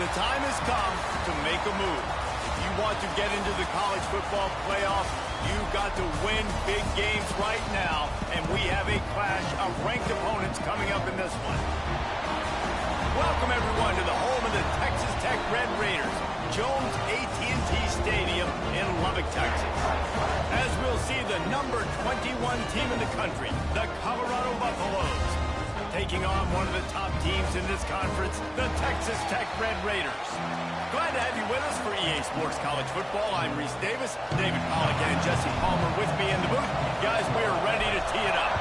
The time has come to make a move. If you want to get into the college football playoff, you've got to win big games right now, and we have a clash of ranked opponents coming up in this one. Welcome, everyone, to the home of the Texas Tech Red Raiders, Jones AT&T Stadium in Lubbock, Texas. As we'll see the number 21 team in the country, the Colorado Buffaloes, taking on one of the top teams in this conference, the Texas Tech Red Raiders. Glad to have you with us for EA Sports College Football. I'm Reese Davis, David Pollack and Jesse Palmer with me in the booth. Guys, we are ready to tee it up.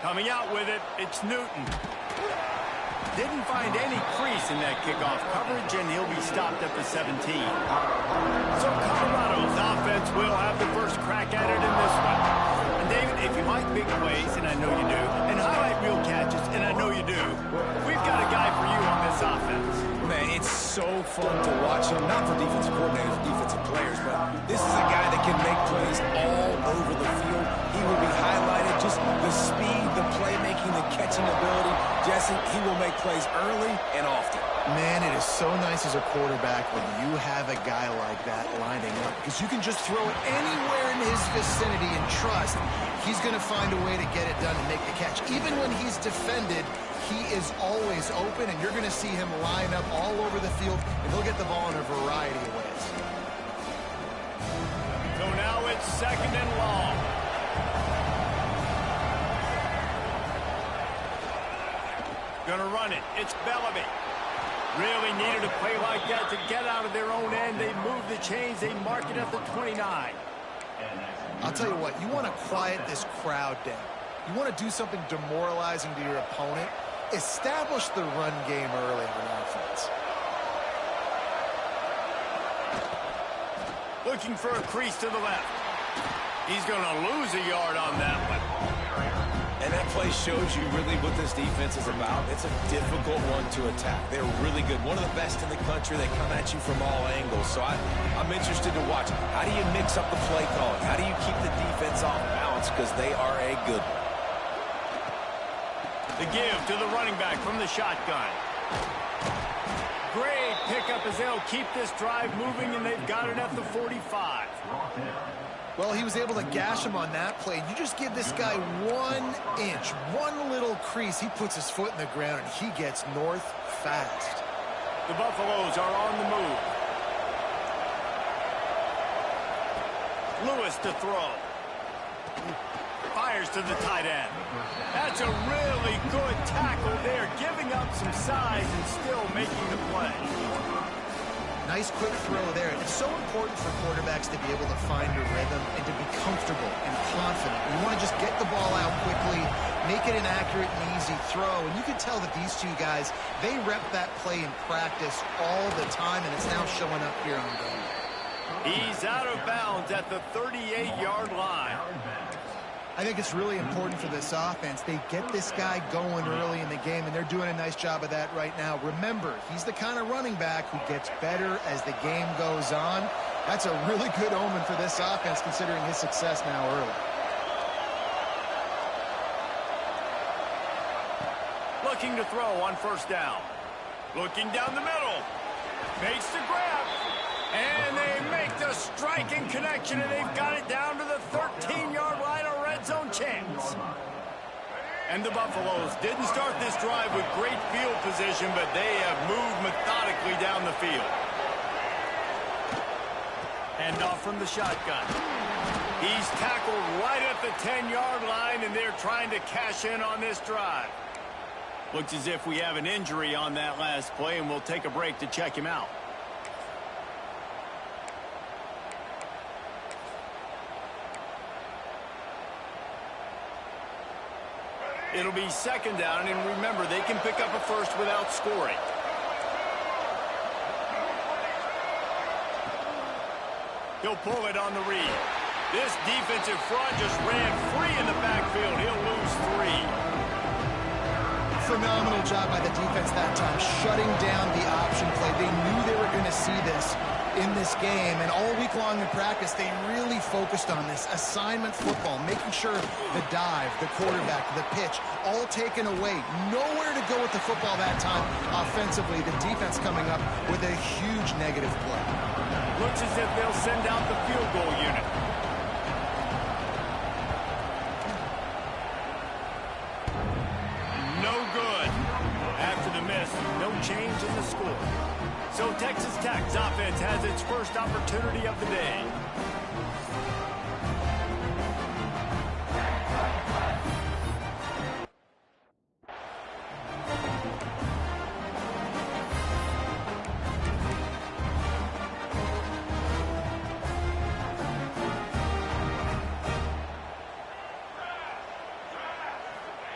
Coming out with it, it's Newton. Didn't find any crease in that kickoff coverage, and he'll be stopped at the 17. So Colorado's offense will have the first crack at it in this one. And David, if you like big plays, and I know you do, and highlight real catches, and I know you do, we've got a guy for you on this offense. Man, it's so fun to watch him, not for defensive coordinators, defensive players, but this is a guy that can make plays all over the field. He will be highlighted, just the speed, the playmaking, the catching ability. Jesse, he will make plays early and often. Man, it is so nice as a quarterback when you have a guy like that lining up, because you can just throw it anywhere in his vicinity and trust he's going to find a way to get it done and make the catch. Even when he's defended, he is always open, and you're going to see him line up all over the field, and he'll get the ball in a variety of ways. So now it's 2nd and long. Gonna run it. It's Bellamy. Really needed a play like that to get out of their own end. They move the chains. They mark it at the 29. I'll tell you what, you want to quiet this crowd down. You want to do something demoralizing to your opponent. Establish the run game early on offense. Looking for a crease to the left. He's going to lose a yard on that one. And that play shows you really what this defense is about. It's a difficult one to attack. They're really good. One of the best in the country. They come at you from all angles. So I'm interested to watch. How do you mix up the play calling? How do you keep the defense off balance? Because they are a good one. The give to the running back from the shotgun. Great pickup as they'll keep this drive moving, and they've got it at the 45. Well, he was able to gash him on that play. You just give this guy 1 inch, one little crease. He puts his foot in the ground, and he gets north fast. The Buffaloes are on the move. Lewis to throw. Fires to the tight end. That's a really good tackle there, giving up some size and still making the play. Nice quick throw there. It's so important for quarterbacks to be able to find a rhythm and to be comfortable and confident. You want to just get the ball out quickly, make it an accurate and easy throw. And you can tell that these two guys, they rep that play in practice all the time, and it's now showing up here on game. He's out of bounds at the 38-yard line. I think it's really important for this offense. They get this guy going early in the game, and they're doing a nice job of that right now. Remember, he's the kind of running back who gets better as the game goes on. That's a really good omen for this offense, considering his success now early. Looking to throw on 1st down. Looking down the middle. Makes the grab. And they make the striking connection, and they've got it down to the 13-yard line, a red zone chance. And the Buffaloes didn't start this drive with great field position, but they have moved methodically down the field. Hand off from the shotgun. He's tackled right at the 10-yard line, and they're trying to cash in on this drive. Looks as if we have an injury on that last play, and we'll take a break to check him out. It'll be 2nd down, and remember, they can pick up a first without scoring. He'll pull it on the read. This defensive front just ran free in the backfield. He'll lose 3. Phenomenal job by the defense that time, shutting down the option play. They knew they were going to see this. in this game. And all week long in practice, they really focused on this assignment football, making sure the dive, the quarterback, the pitch, all taken away. Nowhere to go with the football that time offensively. The defense coming up with a huge negative play. Looks as if they'll send out the field goal unit. No good. After the miss, no change in the score. So Texas Tech's offense has its first opportunity of the day.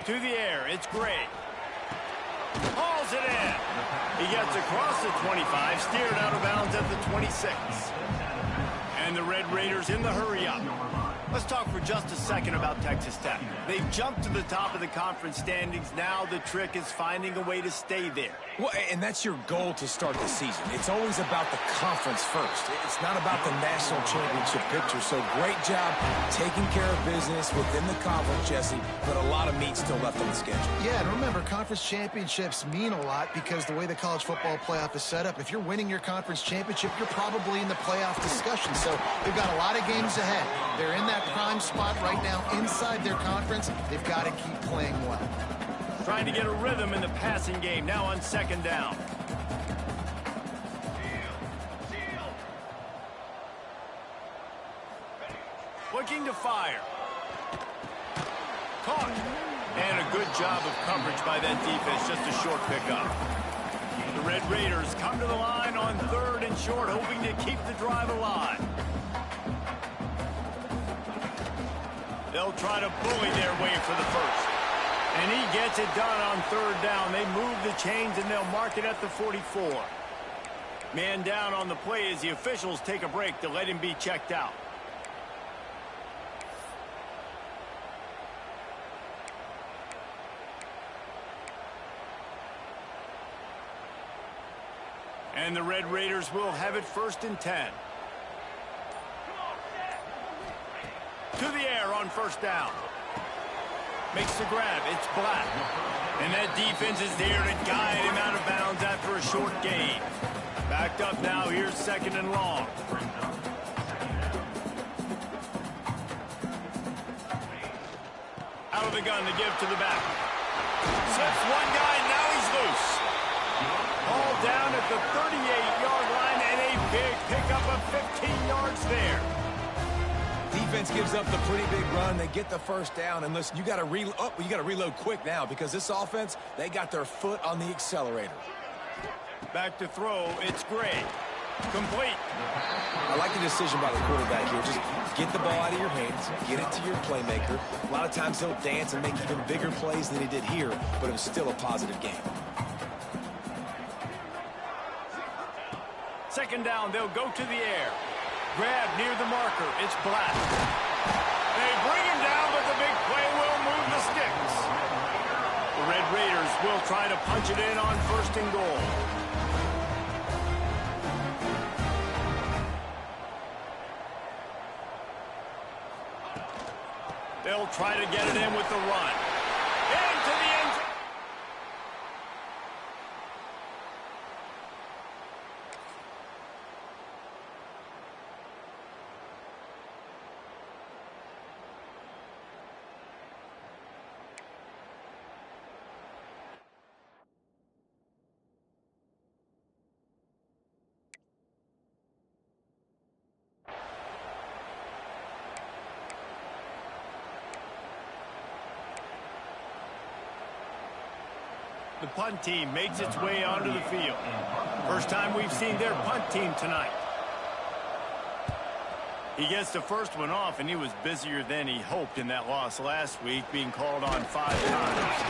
To the air, it's Gray. Hauls it in. He gets across the 25, steered out of bounds at the 26. And the Red Raiders in the hurry-up. Let's talk for just a second about Texas Tech. They've jumped to the top of the conference standings. Now the trick is finding a way to stay there. Well, and that's your goal to start the season. It's always about the conference first. It's not about the national championship picture. So great job taking care of business within the conference, Jesse, but a lot of meat still left on the schedule. Yeah, and remember, conference championships mean a lot because the way the college football playoff is set up, if you're winning your conference championship, you're probably in the playoff discussion. So they've got a lot of games ahead. They're in that prime spot right now inside their conference. They've got to keep playing well. Trying to get a rhythm in the passing game now on second down. Looking to fire. Caught. And a good job of coverage by that defense. Just a short pickup. The Red Raiders come to the line on third and short, hoping to keep the drive alive. They'll try to bully their way for the first. And he gets it done on third down. They move the chains and they'll mark it at the 44. Man down on the play as the officials take a break to let him be checked out. And the Red Raiders will have it first and 10. To the air on first down. Makes the grab. It's Black. And that defense is there to guide him out of bounds after a short gain. Backed up now. Here's second and long. Out of the gun to give to the back. Slips one guy. Now he's loose. All down at the 38-yard line and a big pickup of 15 yards there. Defense gives up the pretty big run. They get the first down. And listen, you got to reload quick now because this offense, they got their foot on the accelerator. Back to throw. It's Gray. Complete. I like the decision by the quarterback here. Just get the ball out of your hands, get it to your playmaker. A lot of times he'll dance and make even bigger plays than he did here, but it was still a positive game. Second down, they'll go to the air. Grab near the marker. It's Black. They bring him down, but the big play will move the sticks. The Red Raiders will try to punch it in on first and goal. They'll try to get it in with the run. Into the end zone. The punt team makes its way onto the field. First time we've seen their punt team tonight. He gets the first one off, and he was busier than he hoped in that loss last week, being called on 5 times.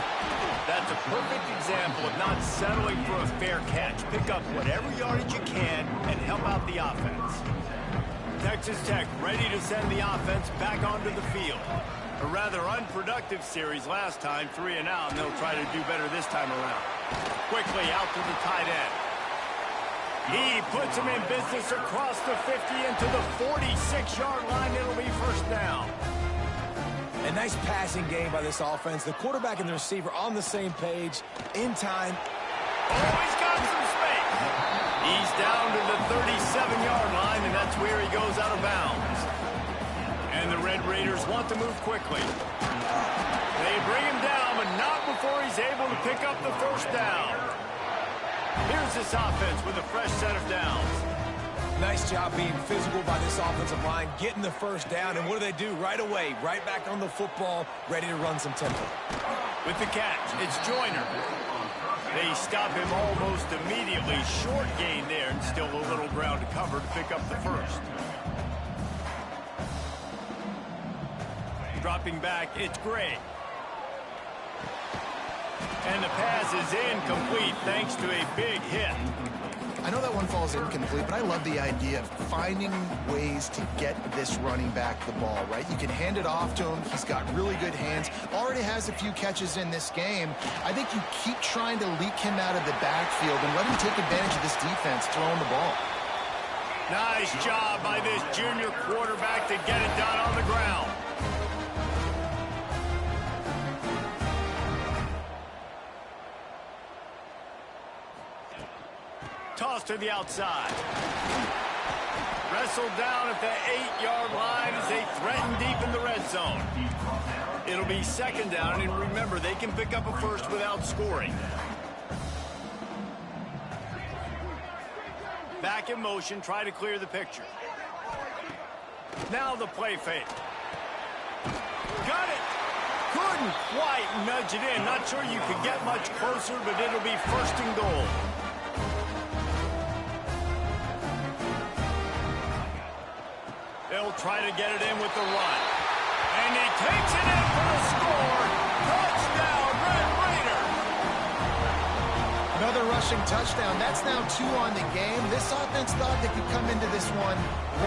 That's a perfect example of not settling for a fair catch. Pick up whatever yardage you can and help out the offense. Texas Tech ready to send the offense back onto the field. A rather unproductive series last time, 3 and out, and they'll try to do better this time around. Quickly out to the tight end. He puts him in business across the 50 into the 46-yard line. It'll be first down. A nice passing game by this offense. The quarterback and the receiver on the same page. In time. Oh, he's got some space. He's down to the 37-yard line, and that's where he goes out of bounds. And the Red Raiders want to move quickly. They bring him down, but not before he's able to pick up the first down. Here's this offense with a fresh set of downs. Nice job being physical by this offensive line, getting the first down, and what do? Right away, right back on the football, ready to run some tempo. With the catch, it's Joyner. They stop him almost immediately. Short gain there, and still a little ground to cover to pick up the first. Dropping back, it's Gray. And the pass is incomplete thanks to a big hit. I know that one falls incomplete, but I love the idea of finding ways to get this running back the ball, right? You can hand it off to him. He's got really good hands. Already has a few catches in this game. I think you keep trying to leak him out of the backfield and let him take advantage of this defense throwing the ball. Nice job by this junior quarterback to get it done on the ground. Toss to the outside. Wrestled down at the 8-yard line as they threaten deep in the red zone. It'll be second down, and remember, they can pick up a first without scoring. Back in motion, try to clear the picture. Now the play fake. Got it. Couldn't quite nudge it in. Not sure you could get much closer, but it'll be first and goal. They'll try to get it in with the run. And he takes it in for the score. Touchdown, Red Raider. Another rushing touchdown. That's now 2 on the game. This offense thought they could come into this one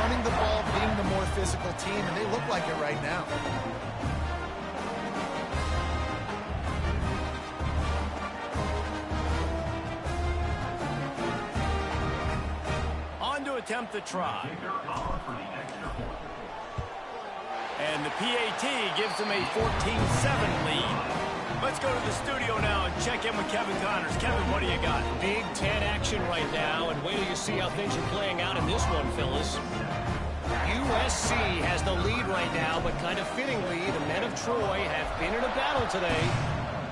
running the ball, being the more physical team, and they look like it right now. On to attempt the try. And the PAT gives them a 14-7 lead. Let's go to the studio now and check in with Kevin Connors. Kevin, what do you got? Big Ten action right now, and wait till you see how things are playing out in this one, Phyllis. USC has the lead right now, but kind of fittingly, the men of Troy have been in a battle today.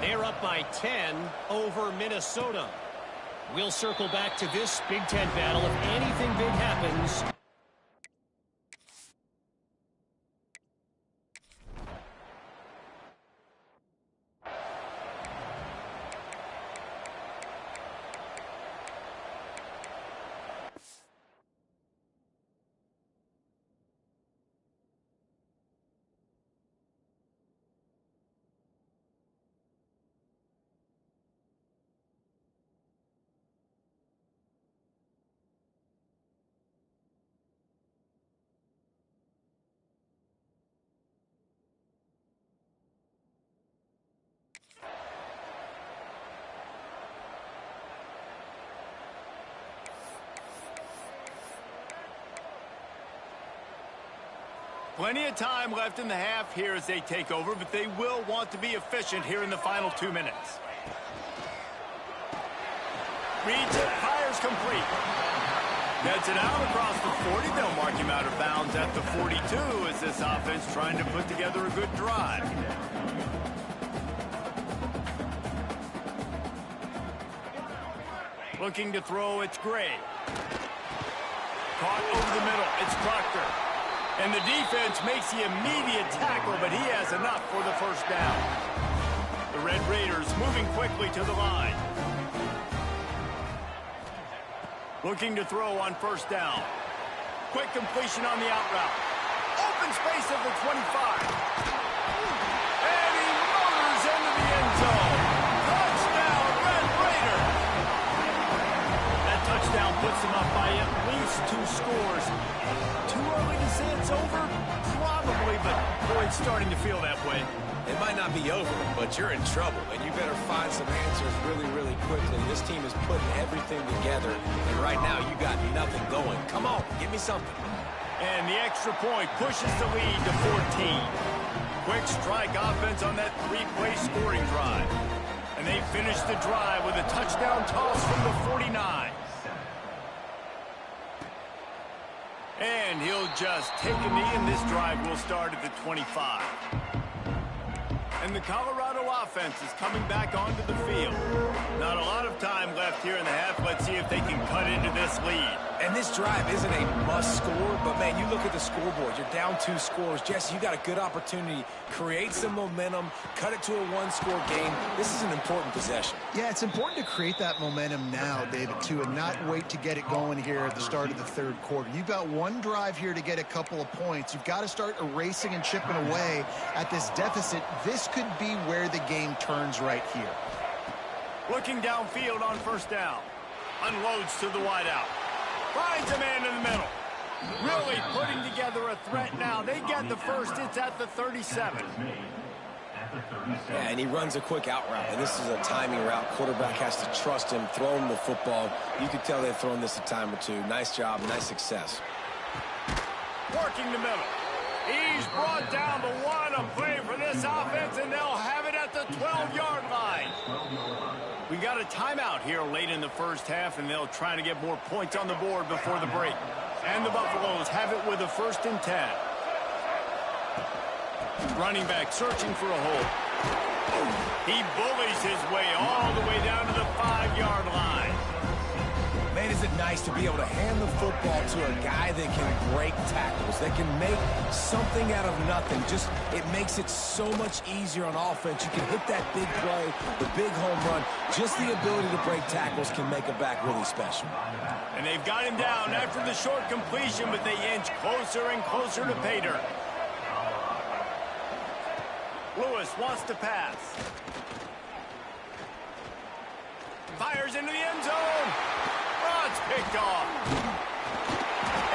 They're up by 10 over Minnesota. We'll circle back to this Big Ten battle if anything big happens. Plenty of time left in the half here as they take over, but they will want to be efficient here in the final 2 minutes. Reads it, fires complete. Gets it out across the 40. They'll mark him out of bounds at the 42 as this offense trying to put together a good drive. Looking to throw, it's Gray. Caught over the middle, it's Proctor. And the defense makes the immediate tackle, but he has enough for the first down. The Red Raiders moving quickly to the line. Looking to throw on first down. Quick completion on the out route. Open space at the 25. And he motors into the end zone. Touchdown, Red Raider. That touchdown puts them up by at least 2 scores. Too early to say it's over? Probably, but boy, it's starting to feel that way. It might not be over, but you're in trouble, and you better find some answers really, really quickly. This team is putting everything together, and right now you got nothing going. Come on, give me something. And the extra point pushes the lead to 14. Quick strike offense on that 3-play scoring drive. And they finish the drive with a touchdown toss from the 49. And he'll just take a knee, and this drive will start at the 25. And the Colorado offense is coming back onto the field. Not a lot of time left here in the half. Let's see if they can cut into this lead. And this drive isn't a must score, but man, you look at the scoreboard. You're down 2 scores. Jesse, you got a good opportunity. Create some momentum. Cut it to a 1-score game. This is an important possession. Yeah, it's important to create that momentum now, David, too, and not wait to get it going here at the start of the 3rd quarter. You've got 1 drive here to get a couple of points. You've got to start erasing and chipping away at this deficit. This could be where the game turns right here. Looking downfield on 1st down. Unloads to the wideout. Finds a man in the middle. Really putting together a threat now. They get the first. It's at the 37. Yeah, and he runs a quick out route, and this is a timing route. Quarterback has to trust him, throw him the football. You can tell they've thrown this a time or 2. Nice job, nice success. Working the middle. He's brought down the 1, a play for this offense, and they'll have it at the 12-yard line. We got a timeout here late in the 1st half, and they'll try to get more points on the board before the break. And the Buffaloes have it with a 1st and 10. Running back searching for a hole. He bullies his way all the way down to the 5-yard line. Man, is it nice to be able to hand the football to a guy that can break tackles, that can make something out of nothing. Just, it makes it so much easier on offense. You can hit that big play, the big home run. Just the ability to break tackles can make a back really special. And they've got him down after the short completion, but they inch closer and closer to pay dirt. Lewis wants to pass. Fires into the end zone. It's picked off.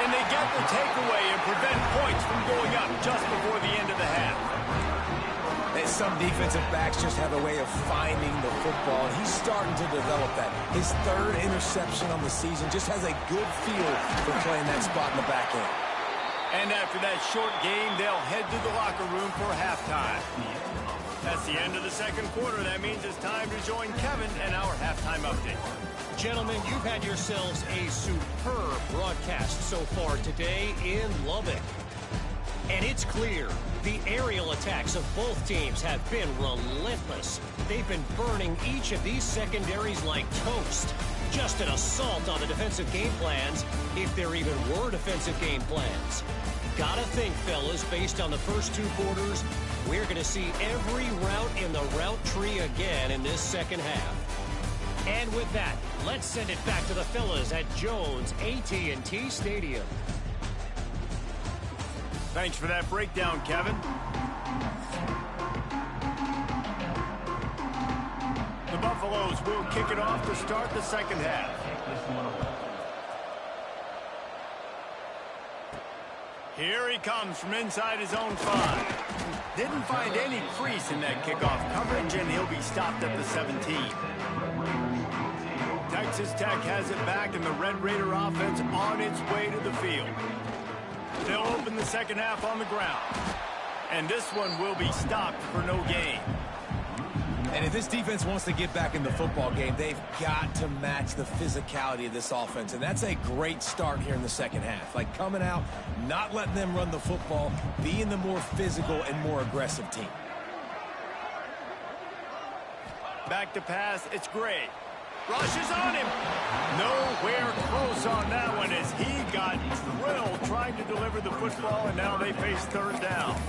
And they get the takeaway and prevent points from going up just before the end of the half. And some defensive backs just have a way of finding the football, and he's starting to develop that. His 3rd interception on the season just has a good feel for playing that spot in the back end. And after that short game, they'll head to the locker room for halftime. That's the end of the 2nd quarter. That means it's time to join Kevin and our halftime update. Gentlemen, you've had yourselves a superb broadcast so far today in Lubbock. And it's clear the aerial attacks of both teams have been relentless. They've been burning each of these secondaries like toast. Just an assault on the defensive game plans, if there even were defensive game plans. Gotta think, fellas, based on the first 2 quarters, we're going to see every route in the route tree again in this 2nd half. And with that, let's send it back to the fellas at Jones AT&T Stadium. Thanks for that breakdown, Kevin. The Buffaloes will kick it off to start the 2nd half. Here he comes from inside his own 5. Didn't find any crease in that kickoff coverage, and he'll be stopped at the 17. Texas Tech has it back, and the Red Raider offense on its way to the field. They'll open the 2nd half on the ground. And this one will be stopped for no gain. And if this defense wants to get back in the football game, they've got to match the physicality of this offense. And that's a great start here in the 2nd half. Like coming out, not letting them run the football, being the more physical and more aggressive team. Back to pass, it's Gray. Rushes on him. Nowhere close on that one as he got drilled trying to deliver the football, and now they face 3rd down.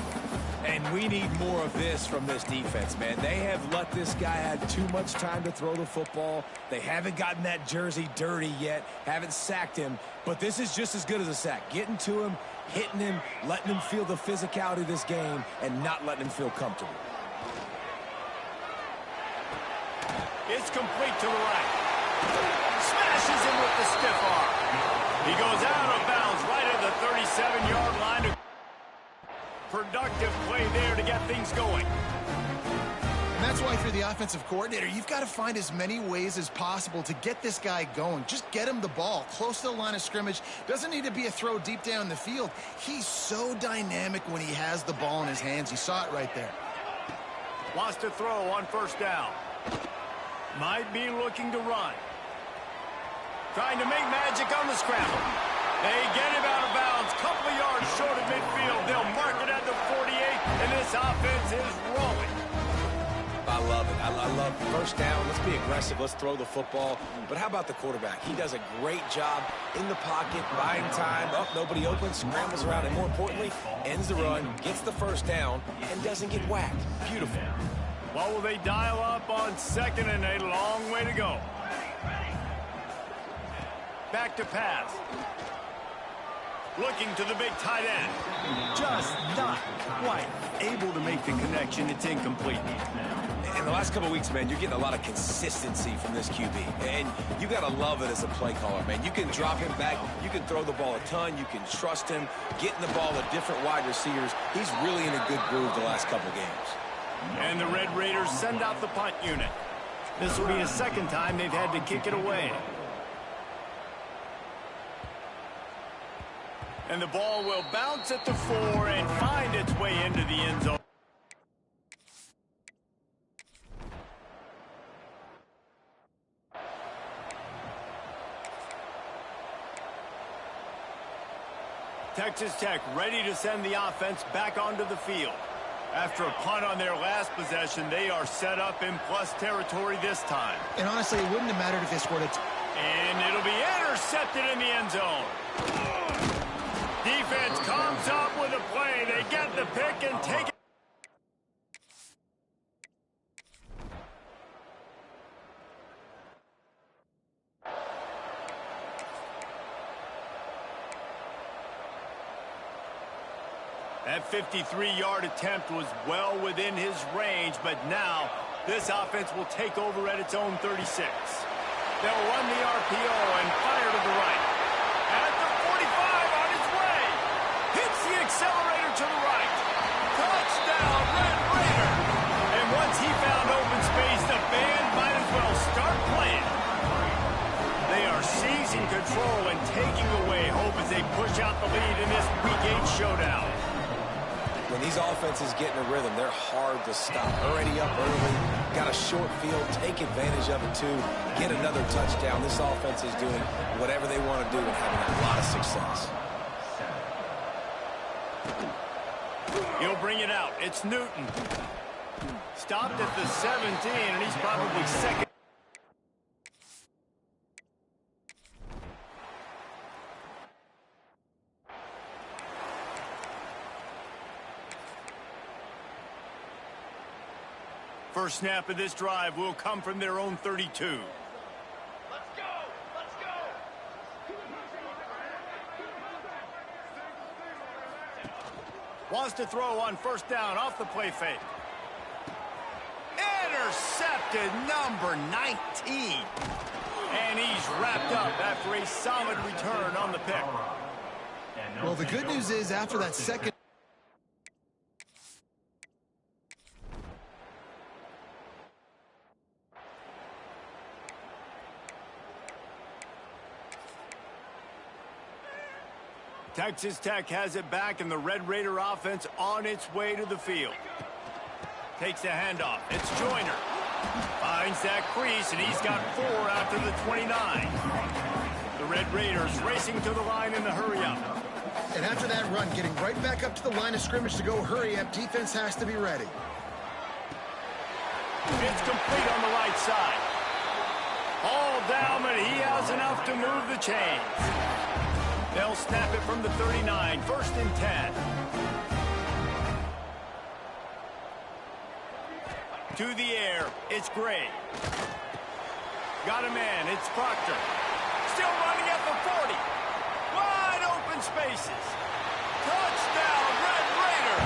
And we need more of this from this defense, man. They have let this guy have too much time to throw the football. They haven't gotten that jersey dirty yet, haven't sacked him. But this is just as good as a sack. Getting to him, hitting him, letting him feel the physicality of this game, and not letting him feel comfortable. It's complete to the right. Smash Finishes him with the stiff arm. He goes out of bounds right at the 37-yard line. Productive play there to get things going. And that's why, if you're the offensive coordinator, you've got to find as many ways as possible to get this guy going. Just get him the ball close to the line of scrimmage. Doesn't need to be a throw deep down the field. He's so dynamic when he has the ball in his hands. You saw it right there. Wants to throw on first down. Might be looking to run. Trying to make magic on the scramble. They get him out of bounds. Couple of yards short of midfield. They'll mark it at the 48, and this offense is rolling. I love it. I love first down. Let's be aggressive. Let's throw the football. But how about the quarterback? He does a great job in the pocket, buying time. Up, nobody open, scrambles around, and more importantly, ends the run, gets the first down, and doesn't get whacked. Beautiful. What will they dial up on second and a long way to go? Back to pass. Looking to the big tight end. Just not quite able to make the connection. It's incomplete. In the last couple of weeks, man, you're getting a lot of consistency from this QB. And you got to love it as a play caller, man. You can drop him back. You can throw the ball a ton. You can trust him. Getting the ball to different wide receivers. He's really in a good groove the last couple of games. And the Red Raiders send out the punt unit. This will be a second time they've had to kick it away. And the ball will bounce at the 4 and find its way into the end zone. Texas Tech ready to send the offense back onto the field. After a punt on their last possession, they are set up in plus territory this time. And honestly, it wouldn't have mattered if they scored it. And it'll be intercepted in the end zone. Defense comes up with a play. They get the pick and take it. That 53-yard attempt was well within his range, but now this offense will take over at its own 36. They'll run the RPO and fire to the right. At the 45 on its way. Hits the accelerator to the right. Touchdown, Red Raider. And once he found open space, the band might as well start playing. They are seizing control and taking away hope as they push out the lead in this Week 8 showdown. When these offenses get in a rhythm, they're hard to stop. Already up early, got a short field, take advantage of it too, get another touchdown. This offense is doing whatever they want to do and having a lot of success. He'll bring it out. It's Newton. Stopped at the 17, and he's probably second. First snap of this drive will come from their own 32. Let's go! Let's go! Wants to throw on first down off the play fake. Intercepted, number 19. And he's wrapped up after a solid return on the pick. Well, the good news is after that second. Texas Tech has it back, and the Red Raider offense on its way to the field. Takes the handoff. It's Joyner. Finds that crease, and he's got 4 after the 29. The Red Raiders racing to the line in the hurry-up. And after that run, getting right back up to the line of scrimmage to go hurry-up, defense has to be ready. It's complete on the right side. All down, but he has enough to move the chains. They'll snap it from the 39, first and 10. To the air, it's Gray. Got a man, it's Proctor. Still running at the 40. Wide open spaces. Touchdown, Red Raider.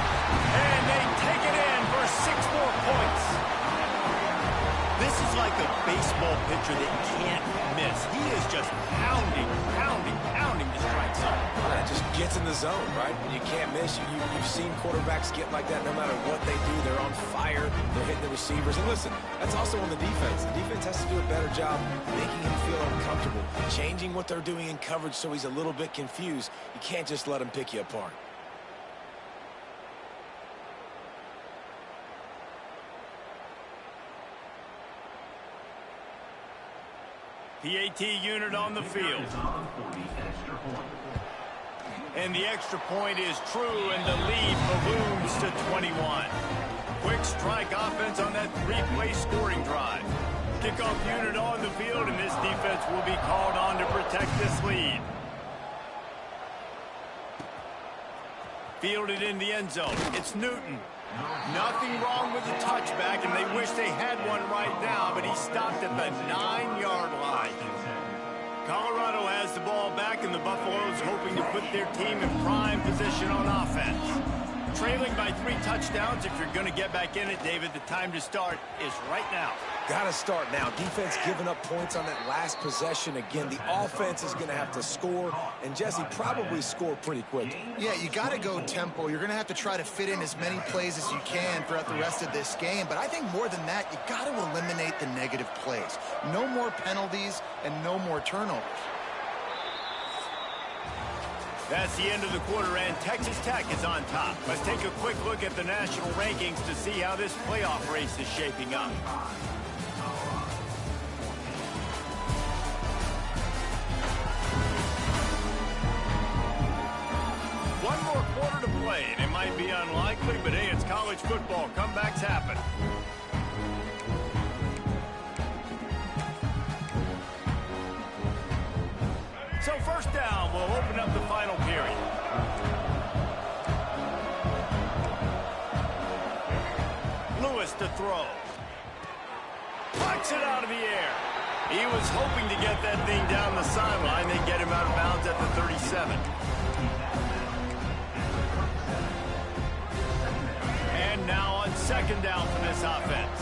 And they take it in for 6 more points. This is like a baseball pitcher that can't miss. He is just pounding, pounding, pounding the strike zone. Well, it just gets in the zone, right? When you can't miss, you've seen quarterbacks get like that no matter what they do. They're on fire. They're hitting the receivers. And listen, that's also on the defense. The defense has to do a better job making him feel uncomfortable, changing what they're doing in coverage so he's a little bit confused. You can't just let him pick you apart. PAT unit on the field. And the extra point is true, and the lead balloons to 21. Quick strike offense on that three-play scoring drive. Kickoff unit on the field, and this defense will be called on to protect this lead. Fielded in the end zone. It's Newton. Nothing wrong with the touchback, and they wish they had one right now, but he stopped at the 9-yard line. Colorado has the ball back, and the Buffaloes hoping to put their team in prime position on offense. Trailing by 3 touchdowns. If you're going to get back in it, David, the time to start is right now. Got to start now. Defense giving up points on that last possession. Again, the offense is going to have to score, and Jesse probably score pretty quickly. Yeah, you got to go tempo. You're going to have to try to fit in as many plays as you can throughout the rest of this game. But I think more than that, you got to eliminate the negative plays. No more penalties and no more turnovers. That's the end of the quarter, and Texas Tech is on top. Let's take a quick look at the national rankings to see how this playoff race is shaping up. One more quarter to play, and it might be unlikely, but hey, it's college football. Comebacks happen. So first down, we'll open up the final period. Lewis to throw. Pucks it out of the air. He was hoping to get that thing down the sideline. They get him out of bounds at the 37. And now on second down for this offense.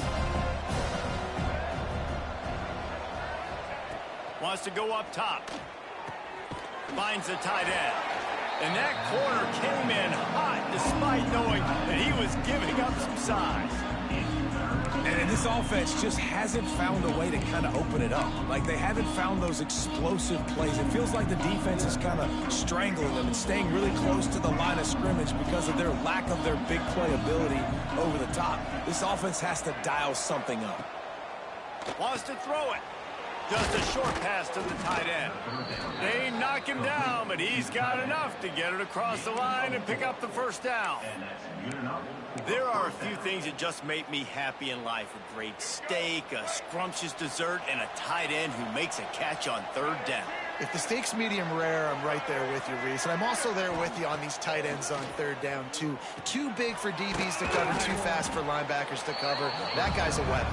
Wants to go up top. Finds the tight end. And that corner came in hot despite knowing that he was giving up some size. And this offense just hasn't found a way to kind of open it up. Like, they haven't found those explosive plays. It feels like the defense is kind of strangling them and staying really close to the line of scrimmage because of their lack of their big play ability over the top. This offense has to dial something up. Wants to throw it. Just a short pass to the tight end. They knock him down, but he's got enough to get it across the line and pick up the first down. There are a few things that just make me happy in life. A great steak, a scrumptious dessert, and a tight end who makes a catch on third down. If the steak's medium rare, I'm right there with you, Reese. And I'm also there with you on these tight ends on third down, too. Too big for DBs to cover, too fast for linebackers to cover. That guy's a weapon.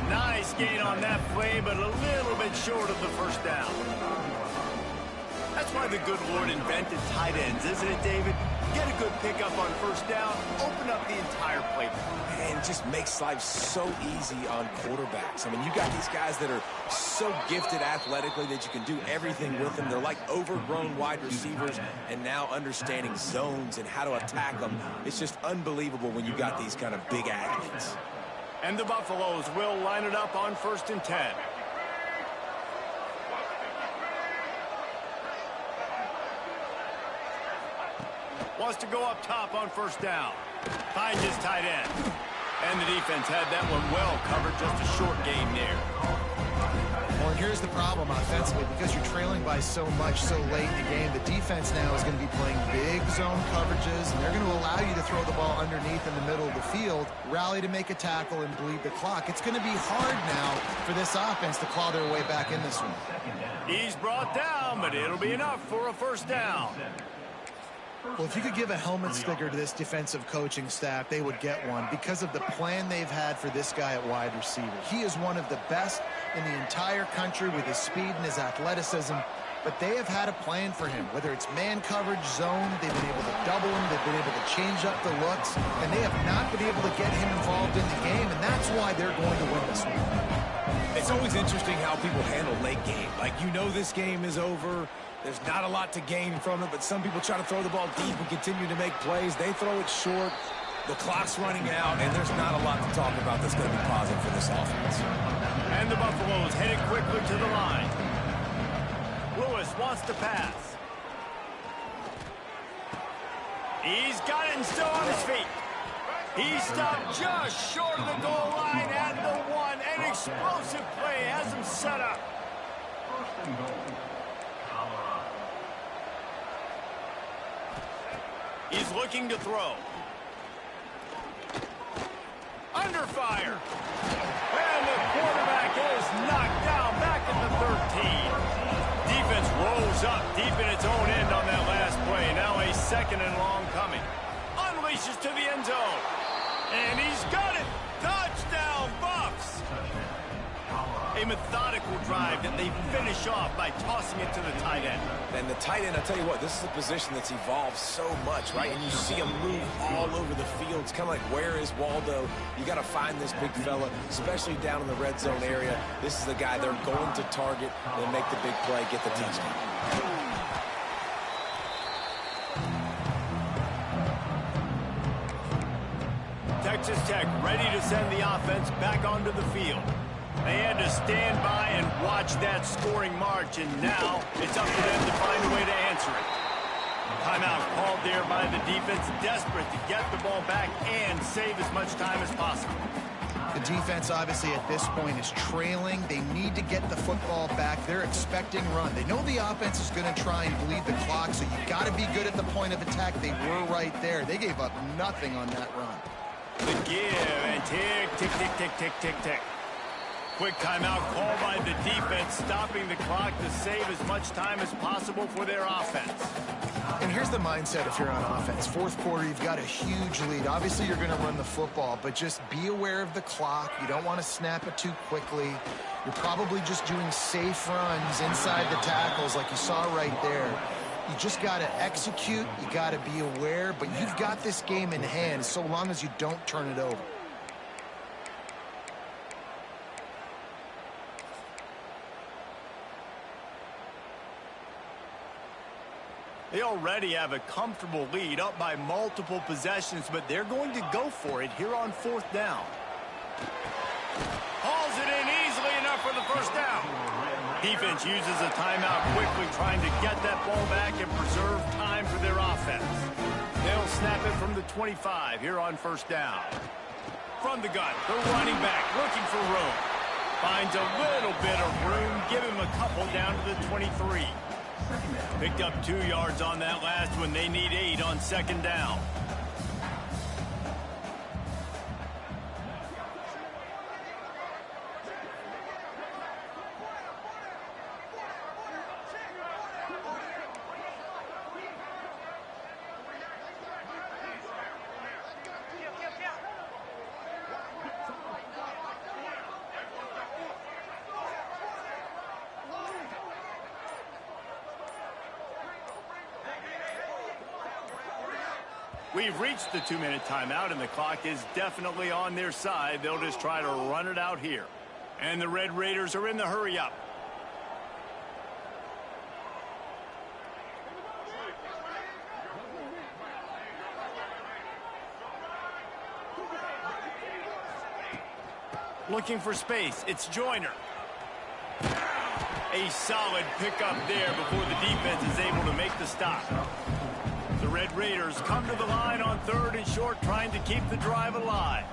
Nice gain on that play, but a little bit short of the first down. That's why the good Lord invented tight ends, isn't it, David? Get a good pickup on first down, open up the entire playbook. And it just makes life so easy on quarterbacks. I mean, you got these guys that are so gifted athletically that you can do everything with them. They're like overgrown wide receivers, and now understanding zones and how to attack them. It's just unbelievable when you got these kind of big athletes. And the Buffaloes will line it up on 1st and 10. Wants to go up top on first down. Finds his tight end. And the defense had that one well covered, just a short gain there. Well, and here's the problem offensively. Because you're trailing by so much so late in the game, the defense now is going to be playing big zone coverages, and they're going to allow you to throw the ball underneath in the middle of the field, rally to make a tackle, and bleed the clock. It's going to be hard now for this offense to claw their way back in this one. He's brought down, but it'll be enough for a first down. Well, if you could give a helmet sticker to this defensive coaching staff, they would get one because of the plan they've had for this guy at wide receiver. He is one of the best in the entire country with his speed and his athleticism, but they have had a plan for him. Whether it's man coverage, zone, they've been able to double him, they've been able to change up the looks, and they have not been able to get him involved in the game, and that's why they're going to win this one. It's always interesting how people handle late game. Like, you know this game is over. There's not a lot to gain from it, but some people try to throw the ball deep and continue to make plays. They throw it short. The clock's running out, and there's not a lot to talk about that's going to be positive for this offense. And the Buffaloes headed quickly to the line. Lewis wants to pass. He's got it and still on his feet. He stopped just short of the goal line at the one. An explosive play has him set up. He's looking to throw. Under fire. And the quarterback is knocked down back at the 13. Defense rolls up deep in its own end on that last play. Now a second and long coming. Unleashes to the end zone. And he's got it. Touchdown, Buffs. A methodical drive that they finish off by tossing it to the tight end. And the tight end, I'll tell you what, this is a position that's evolved so much, right? And you see him move all over the field. It's kind of like, where is Waldo? You got to find this big fella, especially down in the red zone area. This is the guy they're going to target and make the big play, get the touchdown. Texas Tech ready to send the offense back onto the field. They had to stand by and watch that scoring march, and now it's up to them to find a way to answer it. Timeout called there by the defense, desperate to get the ball back and save as much time as possible. The defense, obviously, at this point is trailing. They need to get the football back. They're expecting run. They know the offense is going to try and bleed the clock, so you got to be good at the point of attack. They were right there. They gave up nothing on that run. The give and tick, tick, tick, tick, tick, tick, tick. Quick timeout called by the defense, stopping the clock to save as much time as possible for their offense. And here's the mindset if you're on offense. Fourth quarter, you've got a huge lead. Obviously, you're going to run the football, but just be aware of the clock. You don't want to snap it too quickly. You're probably just doing safe runs inside the tackles like you saw right there. You just got to execute. You got to be aware, but you've got this game in hand so long as you don't turn it over. They already have a comfortable lead, up by multiple possessions, but they're going to go for it here on fourth down. Hauls it in easily enough for the first down. Defense uses a timeout quickly, trying to get that ball back and preserve time for their offense. They'll snap it from the 25 here on first down. From the gun, the running back looking for room. Finds a little bit of room, give him a couple down to the 23. Picked up 2 yards on that last one. They need 8 on second down. We've reached the 2-minute timeout, and the clock is definitely on their side. They'll just try to run it out here. And the Red Raiders are in the hurry-up. Looking for space. It's Joyner. A solid pickup there before the defense is able to make the stop. The Red Raiders come to the line on 3rd and short, trying to keep the drive alive.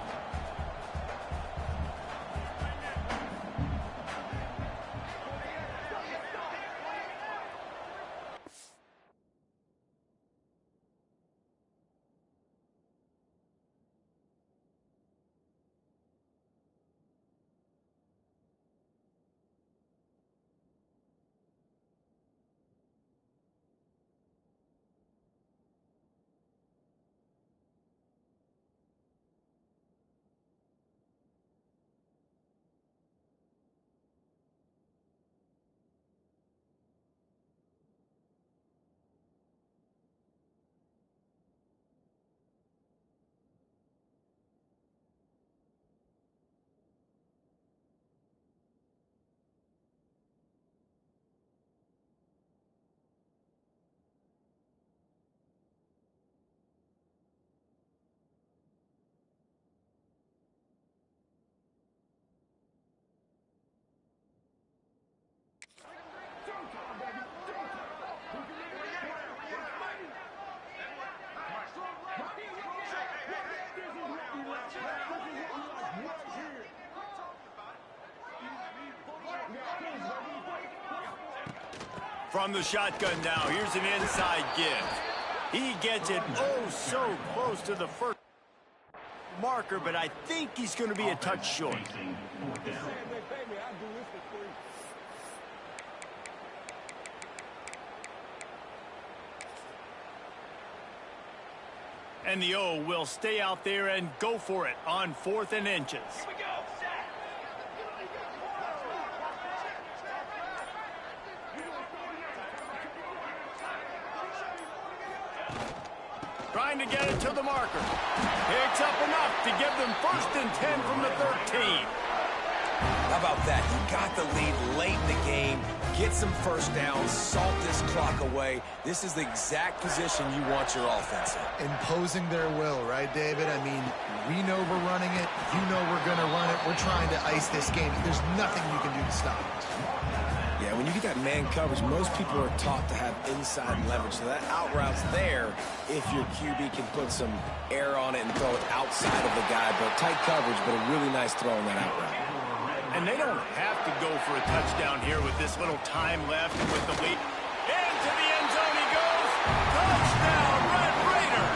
From the shotgun now, here's an inside give. He gets it oh so close to the first marker, but I think he's going to be a touch short. And the O will stay out there and go for it on 4th and inches. Trying to get it to the marker. Picks up enough to give them 1st and 10 from the 13. How about that? You got the lead late in the game. Get some first downs. Salt this clock away. This is the exact position you want your offense in. Imposing their will, right, David? I mean, we know we're running it. You know we're going to run it. We're trying to ice this game. There's nothing you can do to stop us. Yeah, when you get that man coverage, most people are taught to have inside leverage. So that out route's there if your QB can put some air on it and throw it outside of the guy. But tight coverage, but a really nice throw on that out route. And they don't have to go for a touchdown here with this little time left and with the lead. Into the end zone he goes. Touchdown, Red Raider.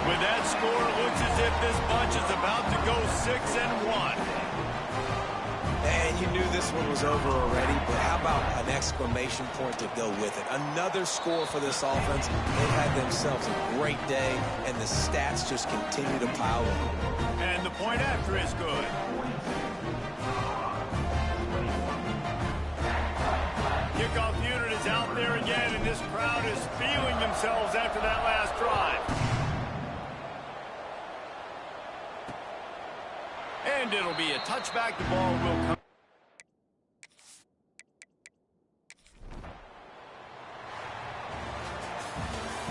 With that score, it looks as if this bunch is about to go 6-1. And you knew this one was over already, but how about an exclamation point to go with it? Another score for this offense. They had themselves a great day, and the stats just continue to pile up. And the point after is good. Kickoff unit is out there again, and this crowd is feeling themselves after that last drive. And it'll be a touchback. The ball will come.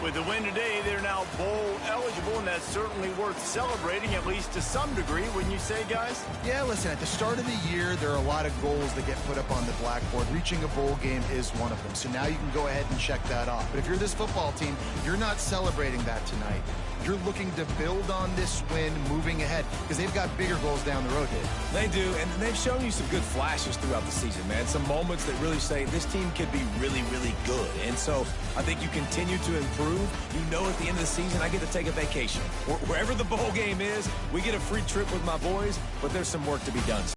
With the win today, they're now bowl eligible, and that's certainly worth celebrating, at least to some degree, wouldn't you say, guys? Yeah, listen, at the start of the year, there are a lot of goals that get put up on the blackboard. Reaching a bowl game is one of them. So now you can go ahead and check that off. But if you're this football team, you're not celebrating that tonight. You're looking to build on this win moving ahead because they've got bigger goals down the road, Dave. They do, and they've shown you some good flashes throughout the season, man. Some moments that really say this team could be really, really good. And so I think you continue to improve. You know at the end of the season, I get to take a vacation. Wherever the bowl game is, we get a free trip with my boys, but there's some work to be done.